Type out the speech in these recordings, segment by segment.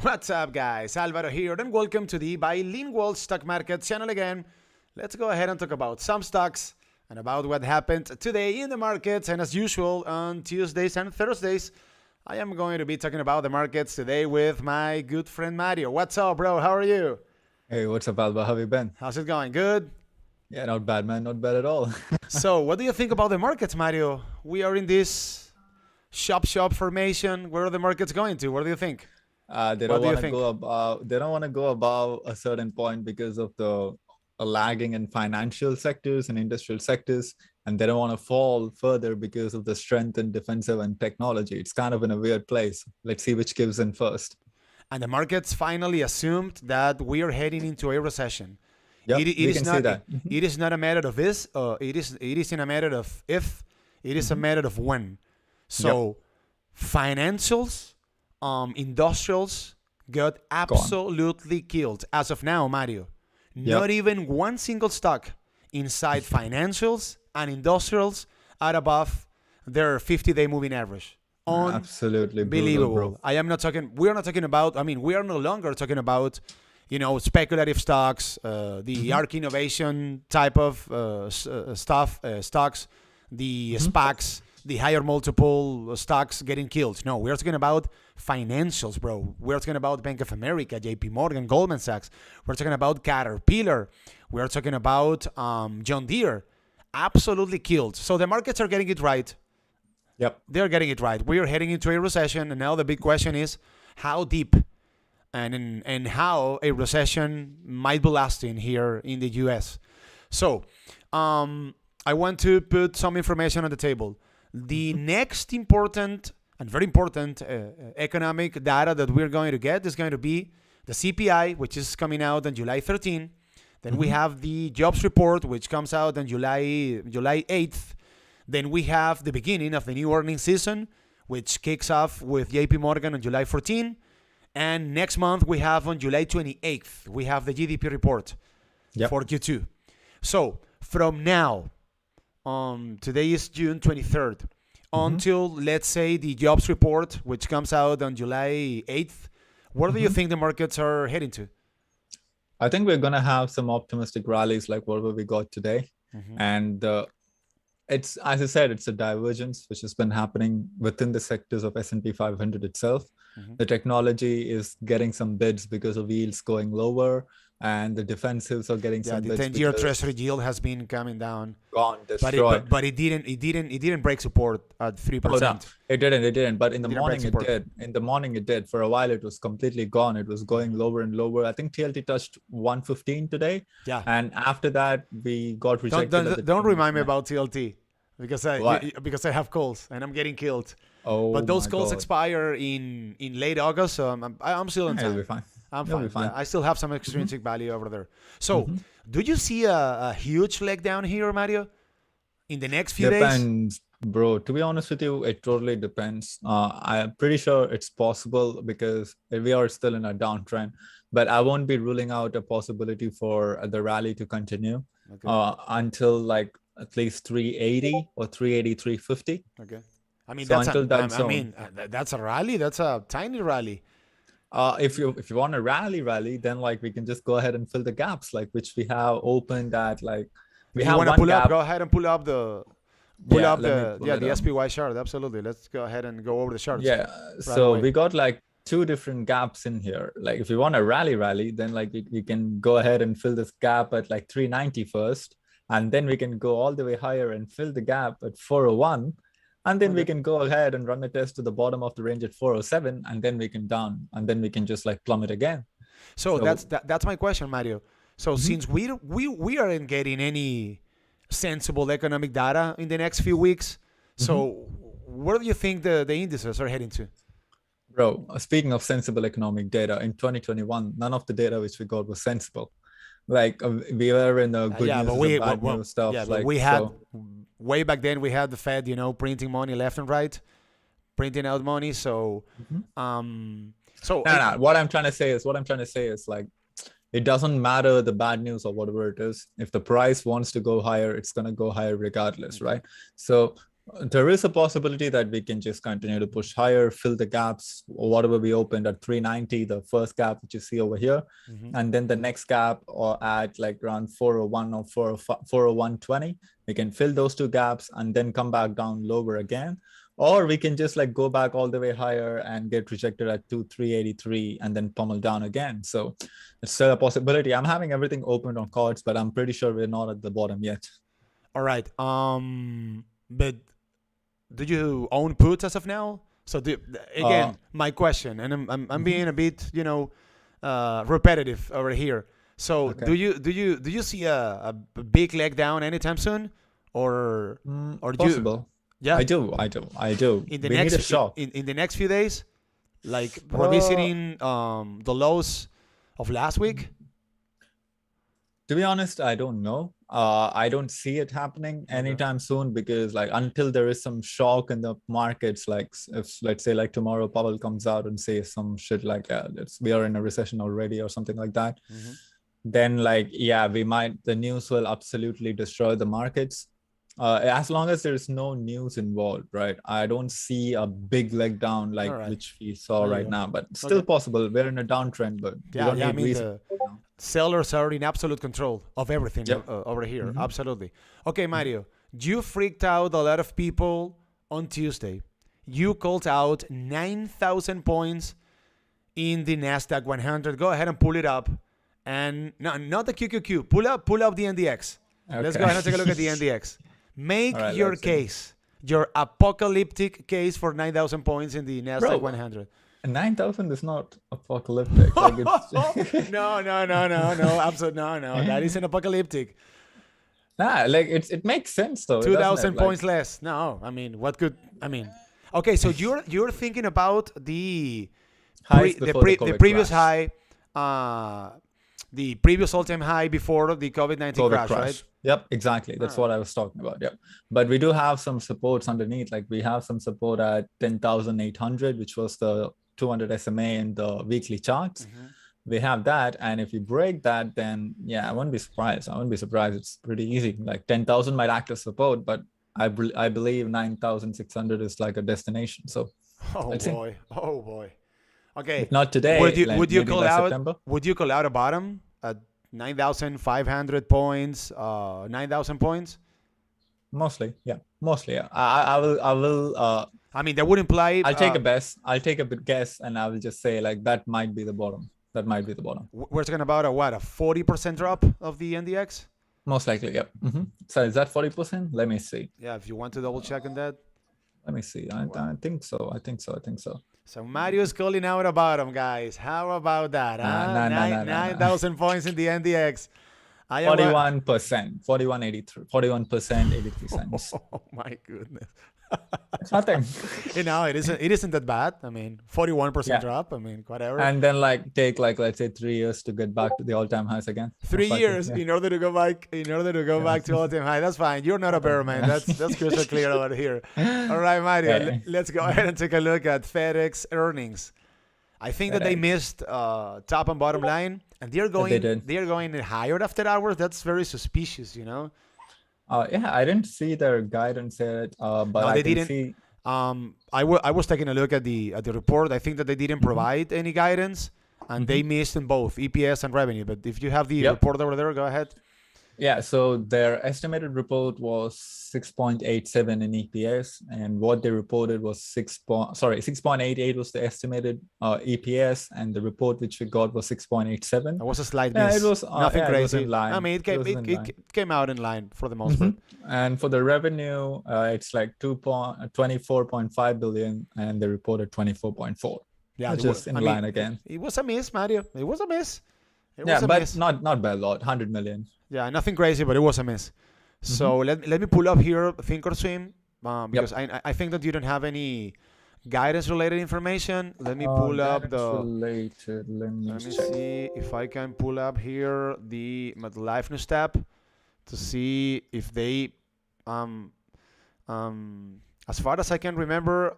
What's up, guys? Alvaro here, and welcome to the Bilingual Stock Market channel again. Let's go ahead and talk about some stocks and about what happened today in the markets. And as usual, on Tuesdays and Thursdays, I am going to be talking about the markets today with my good friend Mario. What's up, bro? How are you? Hey, what's up, Alba? How have you been? How's it going? Good? Yeah, not bad, man. Not bad at all. So, what do you think about the markets, Mario? We are in this shop formation. Where are the markets going to? What do you think? They What don't do you want to think? go above. They don't want to go above a certain point because of the lagging in financial sectors and industrial sectors, and they don't want to fall further because of the strength in defensive and technology. It's kind of in a weird place. Let's see which gives in first. And the markets finally assumed that we are heading into a recession. It, Yep, it we is can see not that. it is not a matter of this. It is in a matter of if. It is a Mhm. matter of when. Yep, So financials, industrials got gone. absolutely killed as of now, Mario. Not Yep, even one single stock inside financials and industrials are above their 50-day moving average. absolutely brutal, bro. Unbelievable. I am not talking. We are not talking about. I mean, we are no longer talking about, speculative stocks, the Hmm. ARC innovation type of stuff, stocks, the Hmm. SPACs, the higher multiple stocks getting killed. No, we're talking about financials, bro. We're talking about Bank of America, J.P. Morgan, Goldman Sachs. We're talking about Caterpillar. We're talking about John Deere. Absolutely killed. So the markets are getting it right. Yep. They're getting it right. We are heading into a recession, and now the big question is how deep and how a recession might be lasting here in the U.S. So, I want to put some information on the table. The Hmm. next important and very important economic data that we're going to get is going to be the CPI, which is coming out on July 13. Then we Hmm. have the jobs report, which comes out on July 8th. Then we have the beginning of the new earnings season, which kicks off with JP Morgan on July 14. And next month, we have on July 28th, we have the GDP report Yep. for Q2. So from now, today is June 23rd, Hmm. until let's say the jobs report, which comes out on July 8th, where do you Hmm. think the markets are heading to? I think we're gonna have some optimistic rallies like whatever we got today, Mm-hmm. and it's, as I said, it's a divergence which has been happening within the sectors of S&P 500 itself. Mm-hmm. The technology is getting some bids because of yields going lower, and the defensives are getting Yeah, some the bids 10-year Treasury because yield has been coming down, gone but it destroyed. but, but it didn't break support at three Oh no, percent. it didn't. But in It the didn't break morning it support. did. In the morning it did. For a while it was completely gone. It was going Mm-hmm. lower and lower. I think TLT touched 115 today, Yeah. and after that we got Don't rejected at don't the don't remind me 200. about TLT because Why? I have calls and I'm getting killed. But Oh those my calls God. expire in late August, so I'm still in It'll be time. fine. I'm It'll be fine. Yeah, fine. I still have some Hmm. extrinsic value over there. So, Hmm. do you see a huge leg down here, Mario, in the next few days? Depends, bro. To be honest with you, it totally depends. I'm pretty sure it's possible because we are still in a downtrend, but I won't be ruling out a possibility for the rally to continue Okay. until like at least 380 or 380, 350. Okay. I mean So that's until an that I zone. mean that's a rally. That's a tiny rally. If you want a rally, then like we can just go ahead and fill the gaps like which we have opened at like we Do you have want to one pull up? gap. Go ahead and pull Yeah, up let me the pull yeah it the up. SPY chart. Absolutely. Let's go ahead and go over the charts Yeah, right so away. we got like two different gaps in here. Like if you want a rally, then like we can go ahead and fill this gap at like 390 first, and then we can go all the way higher and fill the gap at 401, and then we Okay. can go ahead and run a test to the bottom of the range at 407, and then we can down, and then we can just like plummet again. So So that's my question, Mario. So mhm, since we aren't getting any sensible economic data in the next few weeks, mhm. so where do you think the indices are heading to? Bro, speaking of sensible economic data, in 2021, none of the data which we got was sensible. Like we were in the good Yeah, news and bad news yeah, stuff. but Like we had so. way back then we had the Fed, printing money left and right, printing out money. So, Mhm. um, so No, no. What I'm trying to say is like it doesn't matter the bad news or whatever it is. If the price wants to go higher, it's gonna go higher regardless, okay. right? So There is a possibility that we can just continue to push higher, fill the gaps, or whatever we opened at 390, the first gap which you see over here, and then the next gap or at like around 401 or 401.20, we can fill those two gaps and then come back down lower again. Or we can just like go back all the way higher and get rejected at 2383 and then pummel down again. So it's still a possibility. I'm having everything open on cards, but I'm pretty sure we're not at the bottom yet. All right. But do you own puts as of now? So again, my question, and I'm being a bit, repetitive over here. So Okay. do you see a big leg down anytime soon, or do you? Possible. Yeah, I do. in the We need next a shock. in the next few days, like Uh, revisiting the lows of last week. to be honest, I don't know. I don't see it happening Okay. anytime soon because like until there is some shock in the markets, like if let's say like tomorrow Powell comes out and says some shit like we are in a recession already or something like that, then like yeah, the news will absolutely destroy the markets. As long as there's no news involved, right? I don't see a big leg down like All right. which we saw There you right go. now, but still Okay. possible. We're in a downtrend, but we Yeah, don't yeah. I need mean, reason. the sellers are in absolute control of everything Yep. over here. Mhm. Absolutely. Okay, Mario, you freaked out a lot of people on Tuesday. You called out 9,000 points in the Nasdaq 100. Go ahead and pull it up, and no, not the QQQ. Pull up the NDX. Let's go Okay. ahead and take a look at the NDX. Make All right, your let's see. case, your apocalyptic case for 9,000 points in the Nasdaq Bro, 100. 9,000 is not apocalyptic. Like it's No, absolutely no. That isn't apocalyptic. nah, like it makes sense though, doesn't it? 2,000 Like points less. No, I mean, what could I mean? Okay, so you're thinking about the highs before the the COVID previous crash. high, the previous all-time high before the COVID-19 COVID crash, right? crash. Yep, exactly. That's what I was talking about. Yep. But we do have some supports underneath. Like we have some support at 10,800, which was the 200 SMA in the weekly charts. We have that. And if we break that, then yeah, I wouldn't be surprised. I wouldn't be surprised. It's pretty easy. Like 10,000 might act as support, but I believe 9,600 is like a destination. So Oh let's see. boy, oh boy. Okay, If not today, like would you maybe call by out September. a bottom at 9,500 points, 9,000 points? Mostly, yeah. Mostly, yeah. I will I mean, that would imply I'll take a guess. I'll take a bit guess, and I will just say like that might be the bottom. That might be the bottom. we're talking about a 40% drop of the NDX. Most likely, yep. So is that 40%? Let me see. Yeah, if you want to double check on that. Let me see. I think so. I think so. I think so. So Mario's calling out a bottom, guys. How about that? Nah, nah, nah, nah, nah. 9,000 points in the NDX. 41%, 41.83, 41%, 83 cents. Oh my goodness. It's nothing. It isn't that bad. I mean, 41% Yeah. drop. I mean, whatever. And then like take like let's say 3 years to get back to the all-time highs again. 3 Most likely, years yeah. in order to go back to all time high. That's fine. You're not a bear, man. That's crystal clear over here. All right, Mario. Okay. Let's go ahead and take a look at Fedex earnings. I think that they FedEx. missed top and bottom line, and They did. they're going higher after hours. That's very suspicious, you know. Yeah, I didn't see their guidance yet, but No, I they can didn't. see. I was taking a look at the report. I think that they didn't provide any guidance, and they missed in both EPS and revenue. But if you have the Yep. report over there, go ahead. Yeah, so their estimated report was 6.87 in EPS, and what they reported was 6.88 was the estimated EPS, and the report which we got was 6.87. It was a slight Yeah, miss. it was Nothing yeah, it was crazy. in line. I mean, It was in line. it came out in line for the most part. And for the revenue, it's like 24.5 billion, and they reported 24.4. Yeah, Just in line again. It was a miss, Mario. It was a miss. It Yeah, was a but miss. not by a lot, 100 million. Yeah, nothing crazy, but it was a miss. So let me pull up here Thinkorswim because I think that you don't have any guidance related information. Let me pull up Related. Let me Let me check. see if I can pull up here the Life News tab to see if they as far as I can remember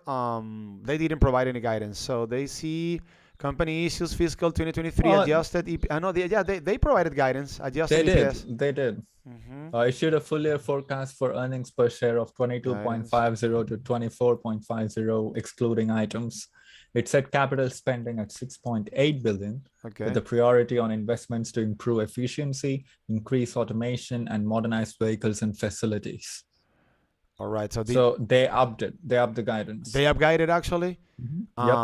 they didn't provide any guidance. So they see Company issues fiscal 2023 Uh, adjusted EP. I know they provided guidance, they adjusted did. EPS. They did. Mm-hmm. Issued a full year forecast for earnings per share of Guidance. 22.50 to 24.50, excluding items. It set capital spending at 6.8 billion, Okay. with the priority on investments to improve efficiency, increase automation, and modernize vehicles and facilities. All right. So They upped it. They upped the guidance. they up guided actually. Yep.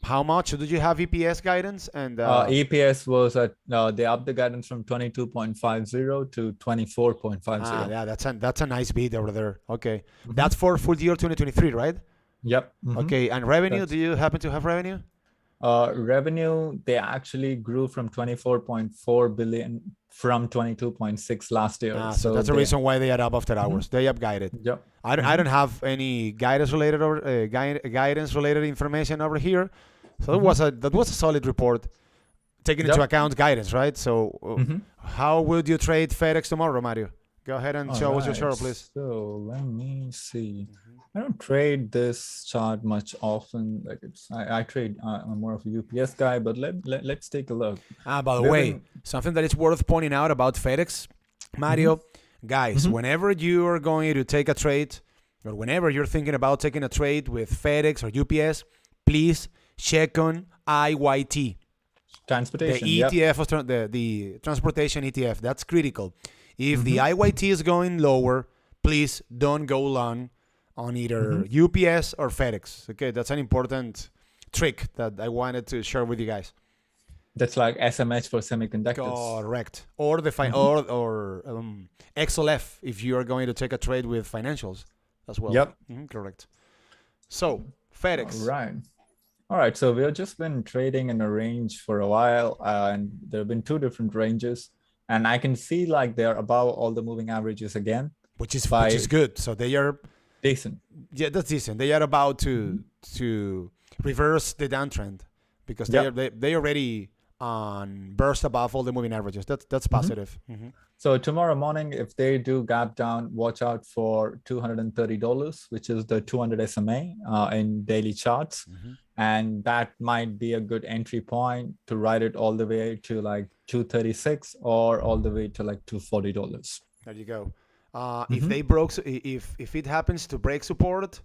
How much did you have EPS guidance? And EPS was at they upped the guidance from 22.50 to 24.50. yeah, that's a nice beat over there. Okay, that's for full year 2023, right? Yep. Okay, and revenue? That's- Do you happen to have revenue? Revenue, they actually grew from 24.4 billion from 22.6 last year. So that's the reason why they are up after hours. They up guided. Yep. I don't have any guidance related or guidance related information over here. So that was a solid report, taking into account guidance, right? So how would you trade Fedex tomorrow, Mario? Go ahead and show us your chart, please. So let me see. I don't trade this chart much often. Like I trade. I'm more of a UPS guy, but let's take a look. By the way, something that is worth pointing out about Fedex, Mario, guys, whenever you are going to take a trade, or whenever you're thinking about taking a trade with Fedex or UPS, please check on IYT. Transportation. The ETF of the transportation ETF. That's critical. If the IYT is going lower, please don't go long on either UPS or FedEx. Okay, that's an important trick that I wanted to share with you guys. That's like SMH for semiconductors. Correct. Or the XLF if you are going to take a trade with financials as well. Yep. Correct. So FedEx. All right. So we've just been trading in a range for a while, and there have been two different ranges. And I can see like they're above all the moving averages again, which is good. So they are decent. Yeah, that's decent. They are about to reverse the downtrend because they already burst above all the moving averages. That's positive. So tomorrow morning, if they do gap down, watch out for $230, which is the 200 SMA in daily charts. And that might be a good entry point to ride it all the way to like 236 or all the way to like $240. There you go. If it happens to break support,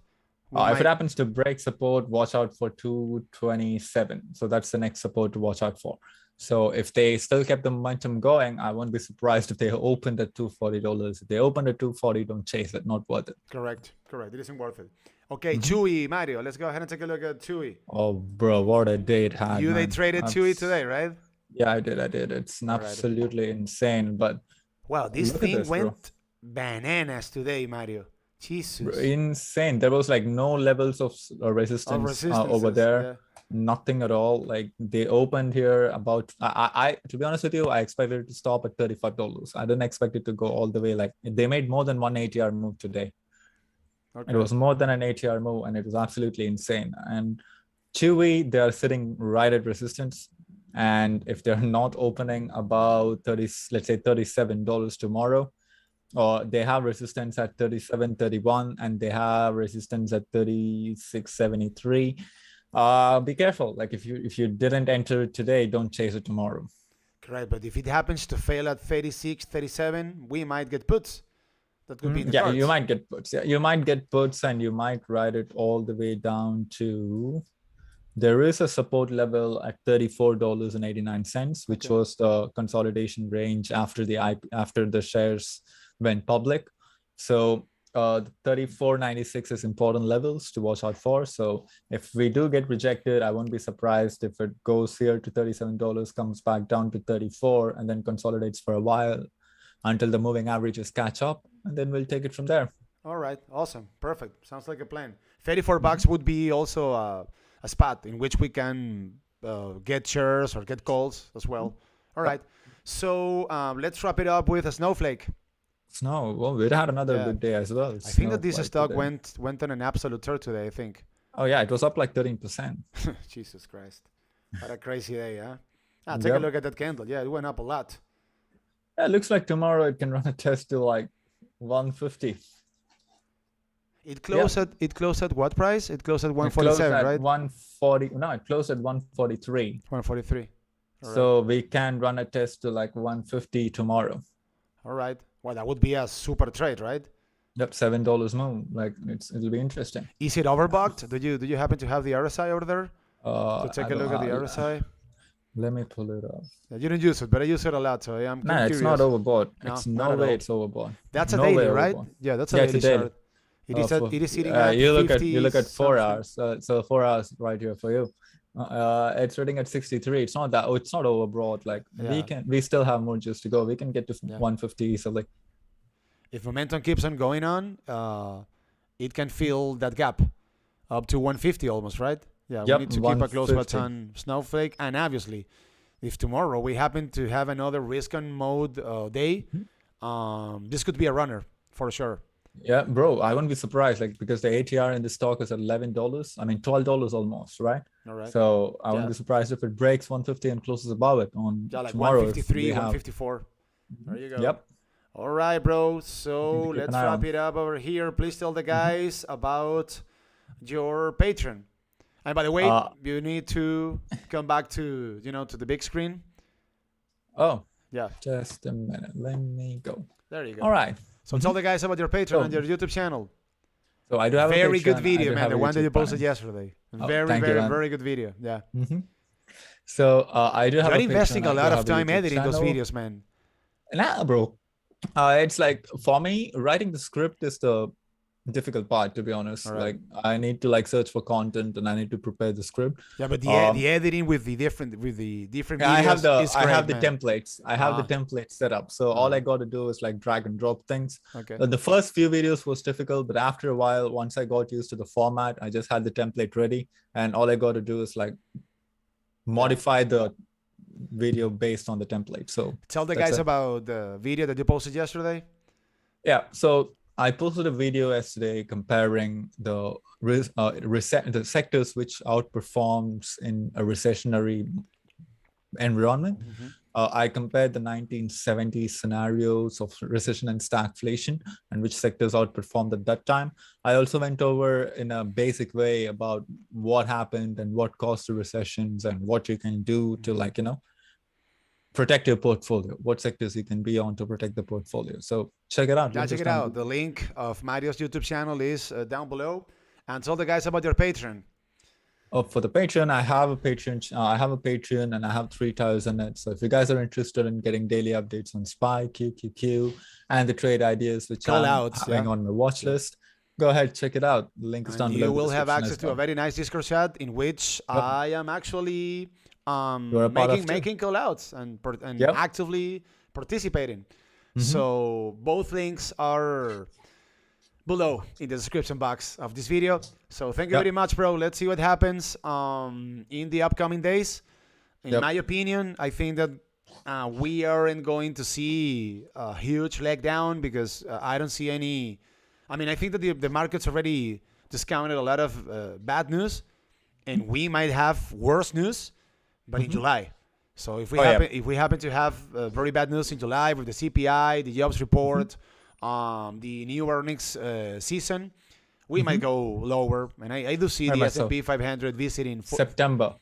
if it happens to break support, watch out for 227. So that's the next support to watch out for. So if they still kept the momentum going, I won't be surprised if they opened at $240. If they opened at 240, don't chase it. Not worth it. Correct. It isn't worth it. Okay, Chewy, Mario, let's go ahead and take a look at Chewy. Oh, bro, what a day it had. They traded Chewy today, right? Yeah, I did. It's absolutely insane. But wow, this thing went bananas today, Mario. Jesus. Insane. There was like no levels of resistance over there. Yeah. Nothing at all. Like they opened here about, I to be honest with you, I expected it to stop at $35. I didn't expect it to go all the way. Like they made more than one ATR move today. Okay. It was more than an ATR move and it was absolutely insane. And Chewy, they are sitting right at resistance. And if they're not opening about let's say $37 tomorrow, or they have resistance at 37.31 and they have resistance at 36.73. Be careful. Like if you didn't enter it today, don't chase it tomorrow. Correct. But if it happens to fail at 36, 37, we might get puts. That could be in the cards. You might get puts. Yeah, you might get puts and you might ride it all the way down to. There is a support level at $34.89, which was the consolidation range after the shares went public. So 34.96 is important levels to watch out for. So if we do get rejected, I won't be surprised if it goes here to $37, comes back down to 34 and then consolidates for a while until the moving averages catch up, and then we'll take it from there. All right. Awesome. Perfect. Sounds like a plan. $34 would be also a spot in which we can get shares or get calls as well. All right. So let's wrap it up with a snowflake. Snow. Well, we had another good day as well. I think that this stock went on an absolute tear today, I think. Oh, yeah. It was up like 13%. Jesus Christ. What a crazy day, huh? Take a look at that candle. Yeah, it went up a lot. Yeah, it looks like tomorrow it can run a test to like 150. It closed at what price? It closed at It closed 147, at right? 140. No, it closed at 143. 143. So we can run a test to like 150 tomorrow. All right. Well, that would be a super trade, right? Yep, $7 more. Like it'll be interesting. Is it overbooked? Do you happen to have the RSI over there to take I a don't look at the have- RSI? Let me pull it up. Yeah, you don't use it, but I use it a lot, so I'm No, curious. it's not overbought. No, It's not no at way all. it's overbought. That's a No daily, way right? overbought. Yeah, that's a Yeah, it's daily a daily. chart. It is sitting at you look 50 at 4 something. hours. So 4 hours right here for you. It's reading at 63. It's not that. Oh, it's not overbought. Like we still have more juice to go. We can get to 150 easily. If momentum keeps on going on, it can fill that gap up to 150 almost, right? Yeah, Yep, we need to keep a close 150. watch on Snowflake, and obviously, if tomorrow we happen to have another risk on mode day, this could be a runner for sure. Yeah, bro, I wouldn't be surprised, like because the ATR in the stock is at $11. I mean, $12 almost, right? All right. So I wouldn't be surprised if it breaks 150 and closes above it on like tomorrow. 153, 154. There you go. Yep. All right, bro. So let's wrap it up over here. Please tell the guys about your Patreon. And by the way, you need to come back to to the big screen. Oh, yeah. Just a minute. Let me go. There you go. All right. So tell the guys about your Patreon and your YouTube channel. So I do have very a good video, man. The one that you posted channel. yesterday. Very good video. Yeah. So I do have. You're investing a lot of time editing those videos, man. Nah, bro. It's like for me, writing the script is the difficult part, to be honest. Right. Like I need to search for content and I need to prepare the script. Yeah, but the editing with the different videos I have the is great, I have the man. templates. I have the templates set up. So all I got to do is drag and drop things. Okay. The first few videos was difficult, but after a while, once I got used to the format, I just had the template ready, and all I got to do is modify the video based on the template. So tell the guys about the video that you posted yesterday. Yeah. So I posted a video yesterday comparing the sectors which outperforms in a recessionary environment. Mm-hmm. I compared the 1970s scenarios of recession and stagflation and which sectors outperformed at that time. I also went over in a basic way about what happened and what caused the recessions and what you can do to protect your portfolio, what sectors you can be on to protect the portfolio. So check it out. Yeah, check it out. The link of Mario's YouTube channel is down below. And tell the guys about your Patreon. For the Patreon, I have a Patreon and I have 3 tiers in it. So if you guys are interested in getting daily updates on SPY, QQQ, and the trade ideas which I'm having on my watch list, go ahead, check it out. The link is down below. You will have access to a very nice Discord chat in which I am actually making call-outs and actively participating. Mm-hmm. So both links are below in the description box of this video. So thank you very much, bro. Let's see what happens in the upcoming days. In my opinion, I think that we aren't going to see a huge leg down because I don't see any. I mean, I think that the market's already discounted a lot of bad news, and we might have worse news, but in July. So if we happen to have very bad news in July with the CPI, the jobs report, the new earnings season, we might go lower. And I do see the S&P 500 visiting September.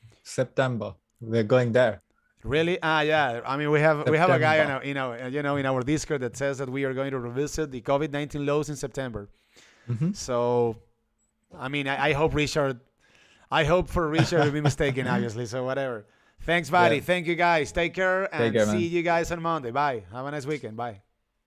We're going there. Really? Yeah. I mean, we have a guy in our Discord that says that we are going to revisit the COVID-19 lows in September. Mm-hmm. So, I mean, I hope Richard. I hope for Richard to be mistaken, obviously. So whatever. Thanks, buddy. Yeah. Thank you, guys. Take care and see you guys on Monday. Bye. Have a nice weekend. Bye.